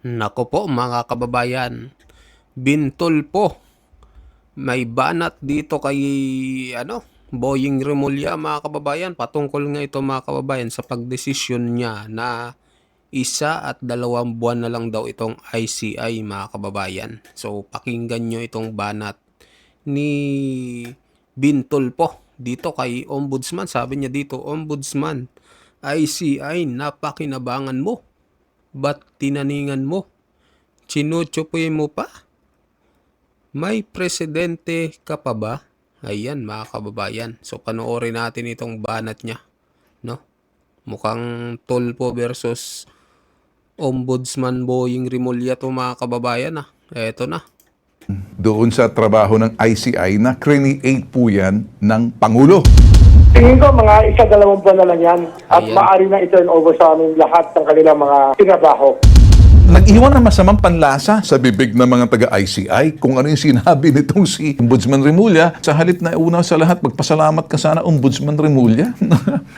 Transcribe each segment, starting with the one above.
Nako po mga kababayan, bintol po. May banat dito kay Boying Remulla mga kababayan. Patungkol nga ito mga kababayan sa pagdesisyon niya na 1 at 2 buwan na lang daw itong ICI mga kababayan. So pakinggan nyo itong banat ni Bintol po dito kay Ombudsman. Sabi niya dito, Ombudsman, ICI, napakinabangan mo. Ba't tinaningan mo? Chinuchupoy mo pa? May presidente ka pa ba? Ayan mga kababayan. So panoorin natin itong banat niya. No? Mukhang Tulfo versus Ombudsman Boying Remulla to mga kababayan. Eto na. Doon sa trabaho ng ICI na create po yan ng Pangulo. Tingin ko mga 1-2 buwan na lang yan at Ayan. maaari na i-turn over sa amin lahat ng kanilang mga tinabaho. Nag-iwan ng masamang panlasa sa bibig ng mga taga-ICI kung ano yung sinabi nitong si Ombudsman Remulla. Sa halip na una sa lahat, magpasalamat ka sana, Ombudsman Remulla,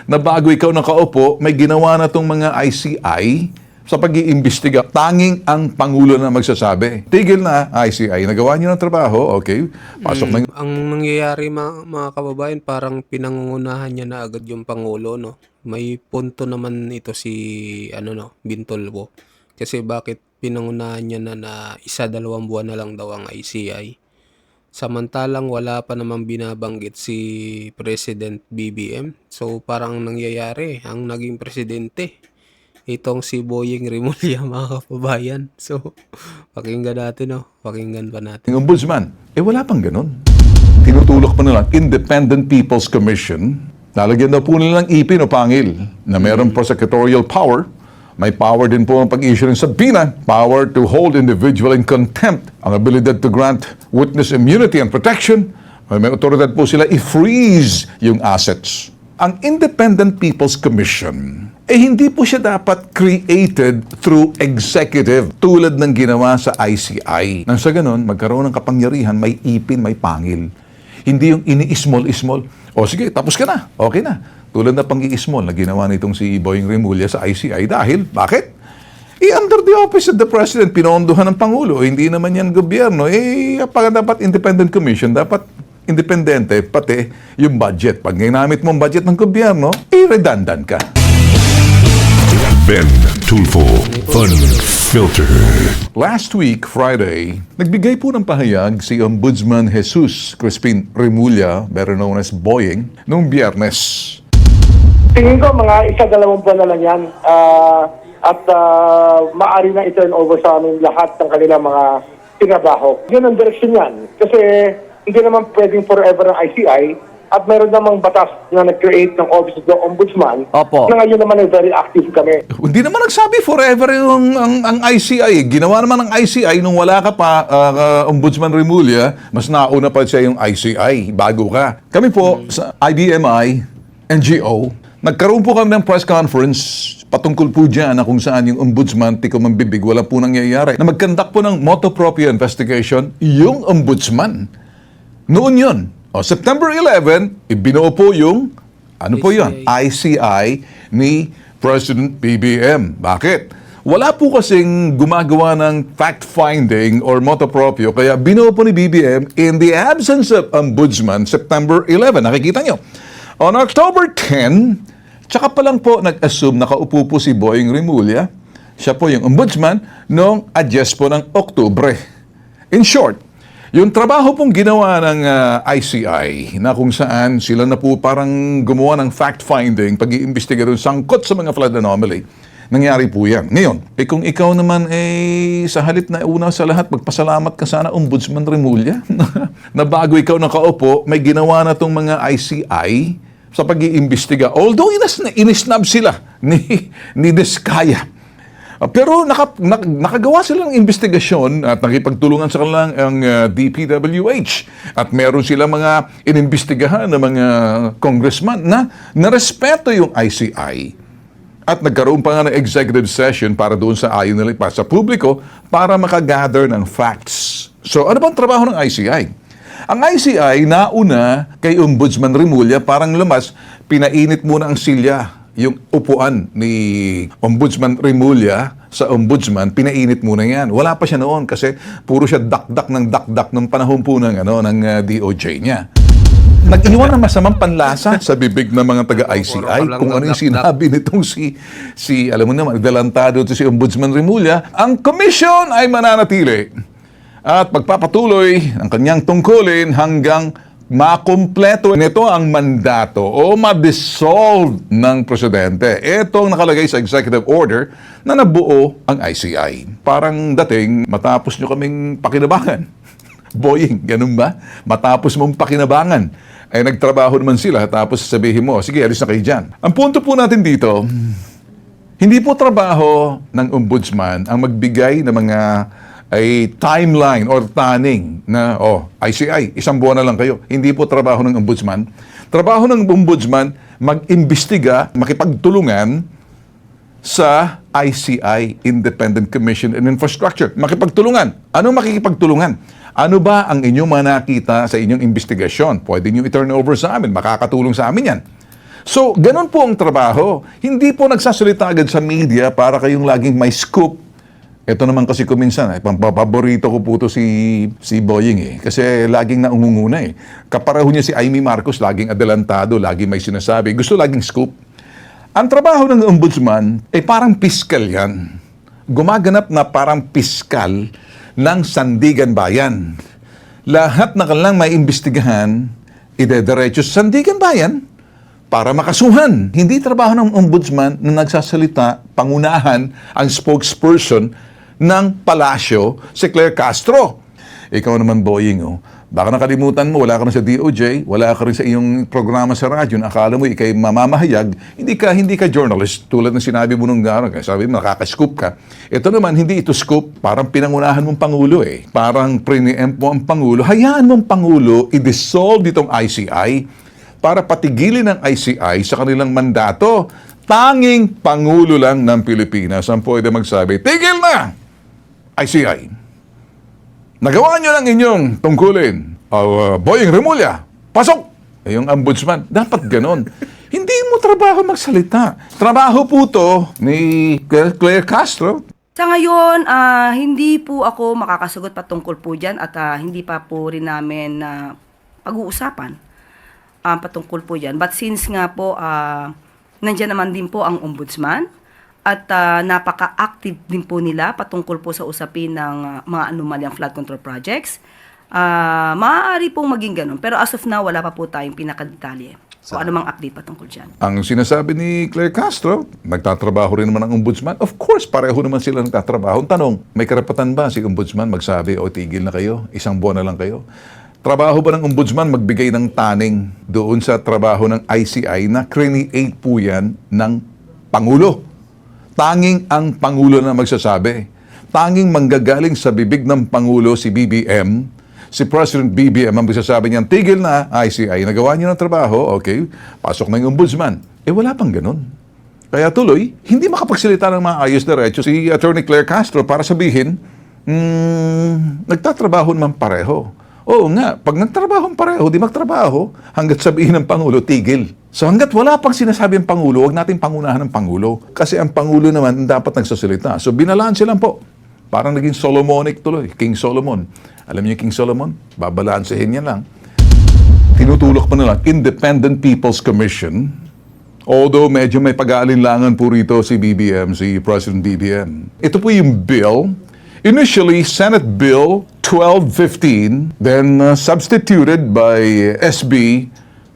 na bago ikaw nakaupo, may ginawa na tong mga ICI sa pag-iimbestiga. Tanging ang Pangulo na magsasabi. Tigil na, ICI. Nagawa niyo ng trabaho, okay? Pasok na Ang nangyayari mga kababayan, parang pinangungunahan niya na agad yung Pangulo, no? May punto naman ito si Bintol po. Kasi bakit pinangunahan niya na 1-2 buwan na lang daw ang ICI. Samantalang wala pa namang binabanggit si President BBM. So parang nangyayari, ang naging presidente itong si Boying Remulla mga kababayan. So pakinggan natin, pakinggan pa natin. ng Ombudsman. Wala pang ganun. Tinutulok pa nila, Independent People's Commission. Lalagyan daw po nilang ipin o pangil na mayroong prosecutorial power. May power din po ang pag-issue ng subpoena, power to hold individual in contempt, ang abilidad to grant witness immunity and protection. May otoridad po sila i-freeze yung assets. Ang Independent People's Commission, hindi po siya dapat created through executive tulad ng ginawa sa ICI. Nang sa ganun, magkaroon ng kapangyarihan, may ipin, may pangil. Hindi yung ini-small-small. O sige, tapos ka na. Okay na. Tulad na pang-i-small na ginawa nitong si Boying Remulla sa ICI. Dahil, bakit? Under the office of the President, pinondohan ng Pangulo. Hindi naman yan gobyerno. Dapat independent commission, dapat independente, pati yung budget. Pag ginamit mo ang budget ng gobyerno, redundant ka. Ben Tulfo Fun Filter. Last week, Friday, nagbigay po ng pahayag si Ombudsman Jesus Crispin Remulla, better known as Boying, noong Biyernes. Tingin ko mga 1-2 buwan na lang yan at maaari na i-turn over sa amin lahat ng kanilang mga tinabaho. Yun ang direksyon yan. Kasi hindi naman pwedeng forever ang ICI at meron namang batas na nag-create ng Office of the Ombudsman. Opo. Na ngayon naman ay very active kami. Hindi naman nagsabi forever ang ICI. Ginawa naman ng ICI nung wala ka pa, Ombudsman Remulla, mas nauna pa siya yung ICI, bago ka. Kami po sa IBMI, NGO, nagkaroon po kami ng press conference patungkol po dyan na kung saan yung ombudsman, tiko mambibig, wala po nangyayari. Na mag-conduct po ng motu proprio investigation yung ombudsman. Noon yun. September 11, ibinuo po yung, ICI ni President BBM. Bakit? Wala po kasing gumagawa ng fact-finding or motu proprio, kaya binuo po ni BBM in the absence of ombudsman, September 11. Nakikita nyo. On October 10, tsaka pa lang po nag-assume nakaupo po si Boying Remulla. Siya po yung ombudsman noong adjust po ng Oktubre. In short, yung trabaho pong ginawa ng ICI na kung saan sila na po parang gumawa ng fact-finding, pag-iimbestiga doon sangkot sa mga flood anomaly, nangyari po yan. Ngayon, kung ikaw naman sa halip na una sa lahat, magpasalamat ka sana, Ombudsman Remulla, na bago ikaw nakaupo, may ginawa na tong mga ICI sa pag-iimbestiga. Although inisnab sila ni Diskaya. Pero nakagawa sila ng investigasyon at nakipagtulungan sa kanilang ang DPWH. At meron sila mga inimbestigahan ng mga congressman na narespeto yung ICI. At nagkaroon pa nga ng executive session para doon sa ayon nila sa publiko para makagather ng facts. So ano bang trabaho ng ICI? Ang ICI nauna kay Ombudsman Remulla, parang pinainit muna ang silya yung upuan ni Ombudsman Remulla sa ombudsman, pinainit muna yan. Wala pa siya noon kasi puro siya dakdak ng dakdak ng panahon po ng, DOJ niya. Nag-iwan ng masamang panlasa sa bibig ng mga taga-ICI kung ano yung sinabi nitong alam mo naman, dalantado ito si Ombudsman Remulla. Ang komisyon ay mananatili at pagpapatuloy ang kanyang tungkulin hanggang makumpleto nito ang mandato o ma-dissolve ng presidente. Ito ang nakalagay sa executive order na nabuo ang ICI. Parang dating matapos nyo kaming pakinabangan. Boying, ganun ba? Matapos mong pakinabangan, ay nagtrabaho naman sila tapos sabihin mo, sige, alis na kayo dyan. Ang punto po natin dito, hindi po trabaho ng ombudsman ang magbigay ng mga timeline or tanning na, ICI, isang buwan na lang kayo. Hindi po trabaho ng ombudsman. Trabaho ng ombudsman mag-imbestiga, makipagtulungan sa ICI, Independent Commission on Infrastructure. Makipagtulungan. Ano makikipagtulungan? Ano ba ang inyong mga nakita sa inyong investigasyon? Pwede nyo i-turn over sa amin. Makakatulong sa amin yan. So, ganun po ang trabaho. Hindi po nagsasalita agad sa media para kayong laging may scoop. Ito naman kasi kuminsan, paborito ko po to si Boying Kasi laging naungunguna Kapareho niya si Amy Marcos, laging adelantado, laging may sinasabi. Gusto laging scoop. Ang trabaho ng ombudsman parang piskal yan. Gumaganap na parang piskal ng Sandigan Bayan. Lahat na kanilang may imbestigahan, idediretso sa Sandigan Bayan para makasuhan. Hindi trabaho ng ombudsman na nagsasalita, pangunahan, ang spokesperson ng palasyo, si Claire Castro. Ikaw naman, Boying, baka nakalimutan mo, wala ka na sa DOJ, wala ka rin sa iyong programa sa radyo, akala mo ikay mamamahayag, hindi ka journalist, tulad ng sinabi mo nung gano'n, sabi mo, nakaka-scoop ka. Ito naman, hindi ito scoop, parang pinangunahan mong Pangulo Parang pre-empt mo ang Pangulo, hayaan mong Pangulo i-dissolve itong ICI para patigilin ng ICI sa kanilang mandato. Tanging Pangulo lang ng Pilipinas ang pwede magsabi, tigil na! ICI. Nagawa nyo lang inyong tungkulin. Boying Remulla, pasok! Yung ombudsman, dapat ganon. Hindi mo trabaho magsalita. Trabaho po to ni Claire Castro. Sa ngayon, hindi po ako makakasagot patungkol po dyan at hindi pa po rin namin pag-uusapan patungkol po dyan. But since nga po, nandyan naman din po ang ombudsman, at napaka-active din po nila patungkol po sa usapin ng mga anomalyang flood control projects. Maaari pong maging ganun. Pero as of now, wala pa po tayong pinakadetalye. So, ano mang update patungkol dyan. Ang sinasabi ni Claire Castro, nagtatrabaho rin naman ang ombudsman. Of course, pareho naman sila nagtatrabaho. Ang tanong, may karapatan ba si ombudsman magsabi, tigil na kayo, isang buwan na lang kayo? Trabaho ba ng ombudsman magbigay ng taning doon sa trabaho ng ICI na create po yan ng Pangulo? Tanging ang Pangulo na magsasabi. Tanging manggagaling sa bibig ng Pangulo si BBM, si President BBM ang magsasabi niyan, tigil na ICI, nagawa niyo ng trabaho, okay, pasok na yung ombudsman. Wala pang ganun. Kaya tuloy, hindi makapagsalita ng maayos diretso si Attorney Claire Castro para sabihin, nagtatrabaho naman pareho. Oo nga, pag nagtrabaho pareho, di magtrabaho, hanggat sabihin ng Pangulo, tigil. So hanggat wala pang sinasabi ang Pangulo, huwag natin pangunahan ng Pangulo. Kasi ang Pangulo naman dapat nagsasalita. So binalanse lang po. Parang naging Solomonic tuloy, King Solomon. Alam niyo King Solomon? Babalansehin niya lang. Tinutulok pa nila, Independent People's Commission. Although medyo may pag-aalinlangan po rito si BBM, si President BBM. Ito po yung bill. Initially, Senate Bill 1215, then substituted by SB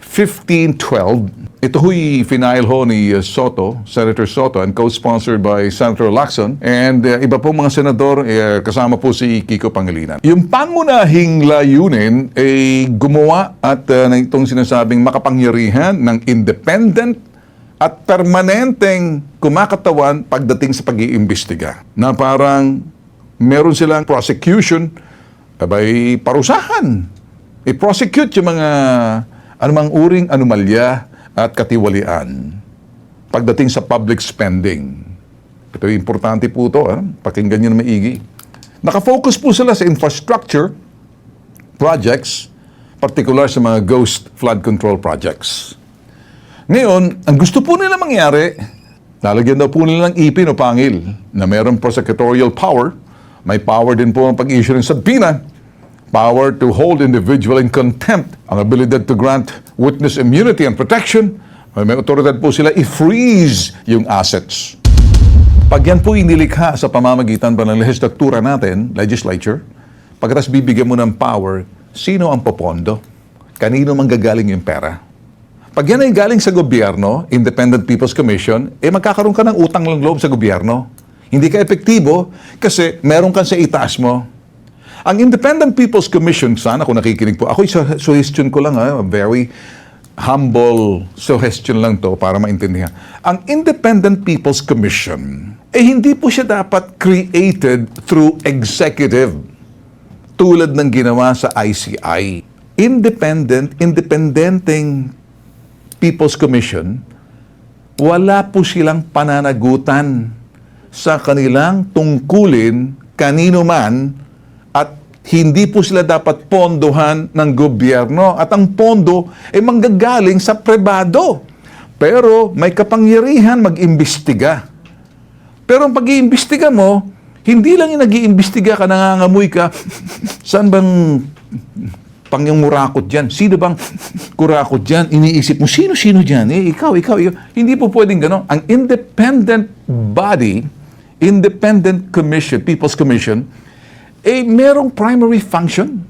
1512. Ito huy final ho ni Soto, Senator Soto, and co-sponsored by Senator Lacson, and iba pong mga senador, kasama po si Kiko Pangilinan. Yung pangunahing layunin ay gumawa at itong sinasabing makapangyarihan ng independent at permanenteng kumakatawan pagdating sa pag-iimbestiga. Na parang meron silang prosecution, abay parusahan. I-prosecute yung mga anumang uring anomalya at katiwalian pagdating sa public spending. Ito yung importante po ito, pakinggan nyo na maigi. Nakafocus po sila sa infrastructure projects, particular sa mga ghost flood control projects. Ngayon, ang gusto po nila mangyari, Lalagyan daw po nila ng ipin o pangil na mayroong prosecutorial power. May power din po ang pag-issue ng subpoena. Power to hold individual in contempt. Ang abilidad to grant witness immunity and protection. May otoridad po sila i-freeze yung assets. Pag yan po inilikha sa pamamagitan pa ng legislatura natin, legislature, pagkatapos bibigyan mo ng power, sino ang popondo? Kanino manggagaling yung pera? Pag yan ay galing sa gobyerno, Independent People's Commission, magkakaroon ka ng utang ng loob sa gobyerno. Hindi ka epektibo kasi meron kang sa itaas mo. Ang Independent People's Commission, sana kung nakikinig po, ako suggestion ko lang, very humble suggestion lang to para maintindihan. Ang Independent People's Commission, hindi po siya dapat created through executive tulad ng ginawa sa ICI. Independenteng People's Commission, wala po silang pananagutan sa kanilang tungkulin kanino man at hindi po sila dapat pondohan ng gobyerno at ang pondo ay manggagaling sa pribado. Pero may kapangyarihan mag-imbestiga. Pero ang pag-iimbestiga mo, hindi lang yung nag-iimbestiga ka, nangangamoy ka, saan bang pangyang murakot dyan? Sino bang kurakot dyan? Iniisip mo, sino dyan? Ikaw. Hindi po pwedeng gano'n. Ang independent body, independent commission, People's Commission, merong primary function.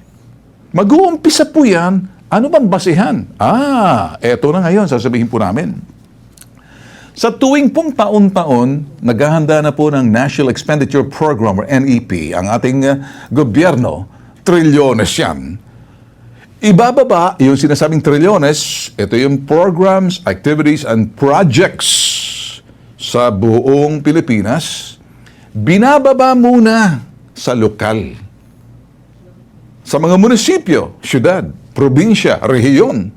Mag-uumpisa po yan, ano bang basehan? Eto na ngayon, sasabihin po namin. Sa tuwing pong taon-taon, naghahanda na po ng National Expenditure Program or NEP, ang ating gobyerno, trilyones yan. Ibababa yung sinasabing trilyones, ito yung programs, activities, and projects sa buong Pilipinas. Binababa muna sa lokal. Sa mga munisipyo, syudad, probinsya, rehiyon,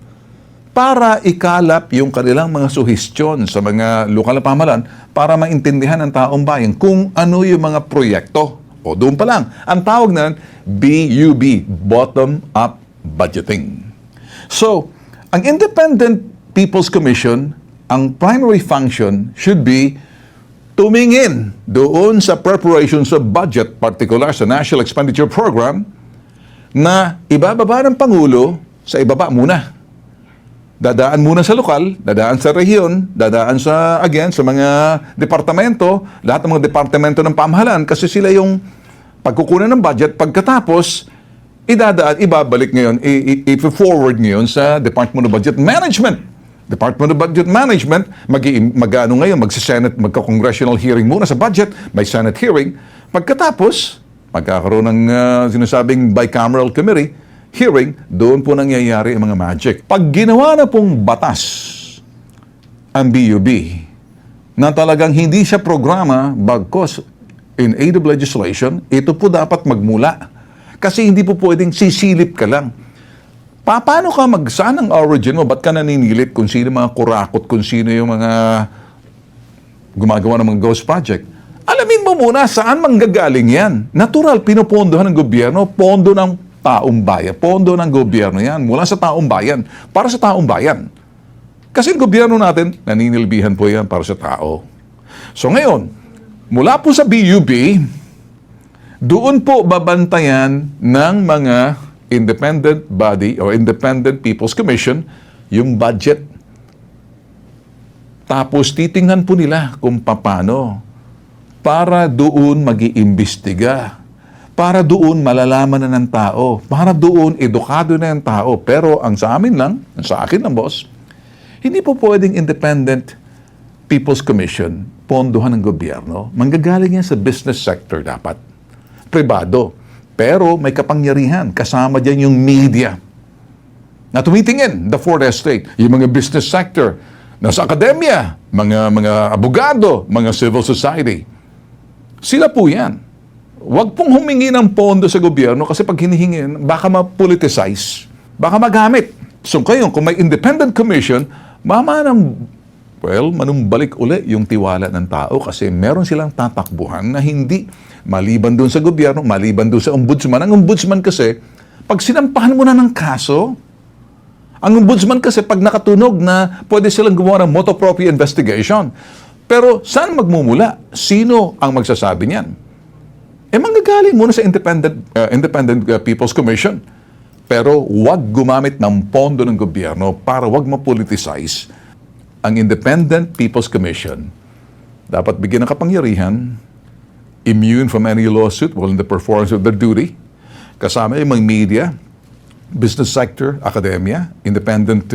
para ikalap yung kanilang mga suhestyon sa mga lokal na pamahalaan para maintindihan ng taong bayan kung ano yung mga proyekto. O doon pa lang, ang tawag na BUB, Bottom-Up Budgeting. So, ang Independent People's Commission, ang primary function should be tumingin doon sa preparation sa budget, particular sa National Expenditure Program, na ibababa ng Pangulo sa ibaba muna. Dadaan muna sa lokal, dadaan sa rehiyon, dadaan sa mga departamento, lahat ng mga departamento ng pamahalaan kasi sila yung pagkukunan ng budget, pagkatapos ibabalik ngayon, i-forward ngayon sa Department of Budget Management. Department of Budget Management, magsi-Senate, magka-congressional hearing muna sa budget, may Senate hearing. Pagkatapos, magkakaroon ng sinasabing bicameral committee hearing, doon po nangyayari ang mga magic. Pag ginawa na pong batas ang BUB, na talagang hindi siya programa bagkos in aid of legislation, ito po dapat magmula. Kasi hindi po pwedeng sisilip ka lang. Paano ka saan ang origin mo? Ba't ka naninilit kung sino mga kurakot, kung sino yung mga gumagawa ng mga ghost project? Alamin mo muna saan manggagaling yan. Natural, pinupondohan ng gobyerno, pondo ng taong bayan. Pondo ng gobyerno yan, mula sa taong bayan, para sa taong bayan. Kasi ang gobyerno natin, naninilbihan po yan para sa tao. So ngayon, mula po sa BUB, doon po babantayan ng mga independent body or Independent People's Commission yung budget. Tapos titingnan po nila kung paano para doon mag-iimbestiga, para doon malalaman na ng tao, para doon edukado na ng tao. Pero ang sa amin lang, sa akin lang boss, hindi po pwedeng Independent People's Commission, pondohan ng gobyerno, manggagaling yan sa business sector dapat. Pribado. Pero may kapangyarihan. Kasama dyan yung media na tumitingin, the fourth estate, yung mga business sector, nasa akademya, mga abogado, mga civil society. Sila po yan. Huwag pong humingi ng pondo sa gobyerno kasi pag hinihingin, baka ma-politicize, baka magamit. So kayo, kung may independent commission, manumbalik uli yung tiwala ng tao kasi meron silang tatakbuhan na hindi maliban doon sa gobyerno, maliban doon sa ombudsman. Ang ombudsman kasi, pag sinampahan mo na ng kaso, ang ombudsman kasi pag nakatunog na pwede silang gumawa ng motu proprio investigation, Pero saan magmumula? Sino ang magsasabi niyan? Manggagaling muna sa Independent People's Commission. Pero wag gumamit ng pondo ng gobyerno para wag ma-politicize ang Independent People's Commission. Dapat bigyan ng kapangyarihan, immune from any lawsuit while in the performance of their duty. Kasama yung mga media, business sector, academia, independent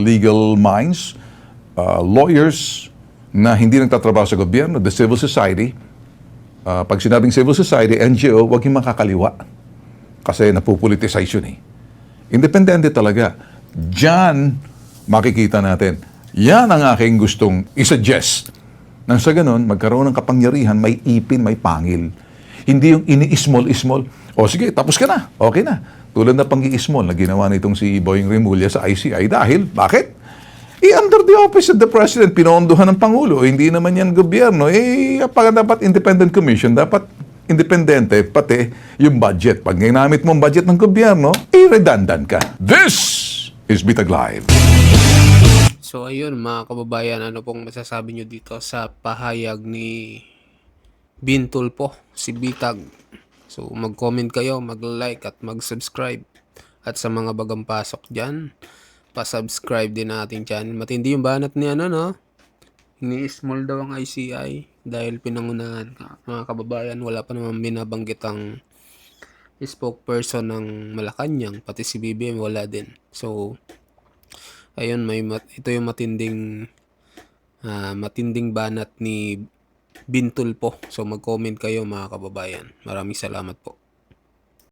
legal minds, lawyers na hindi nagtatrabaho sa gobyerno, the civil society. Pag sinabing civil society, NGO, huwag yung makakaliwa. Kasi napupoliticize yun eh. Independente talaga. Diyan makikita natin. Yan ang aking gustong isuggest. Nang sa ganun, magkaroon ng kapangyarihan, may ipin, may pangil. Hindi yung ini-small. O sige, tapos ka na. Okay na. Tulad na pang-i-small na ginawa nitong si Boying Remulla sa ICI. Dahil, bakit? Under the office of the President, pinondohan ng Pangulo. Hindi naman yan gobyerno. Pag dapat independent commission, dapat independente, pati yung budget. Pag ginamit mo ang budget ng gobyerno, redundant ka. This is Bitag Live. So ayun mga kababayan, ano pong masasabi nyo dito sa pahayag ni Bintulpo, si Bitag? So mag-comment kayo, mag-like at mag-subscribe. At sa mga bagang pasok dyan, pa-subscribe din na ating channel. Matindi yung banat ni ano, no? Ini-small daw ang ICI dahil pinangunahan ka. Mga kababayan, wala pa naman binabanggit ang spokesperson ng Malacanang, pati si BBM wala din. So ayun, ito yung matinding banat ni Bintulpo. So mag-comment kayo mga kababayan. Maraming salamat po.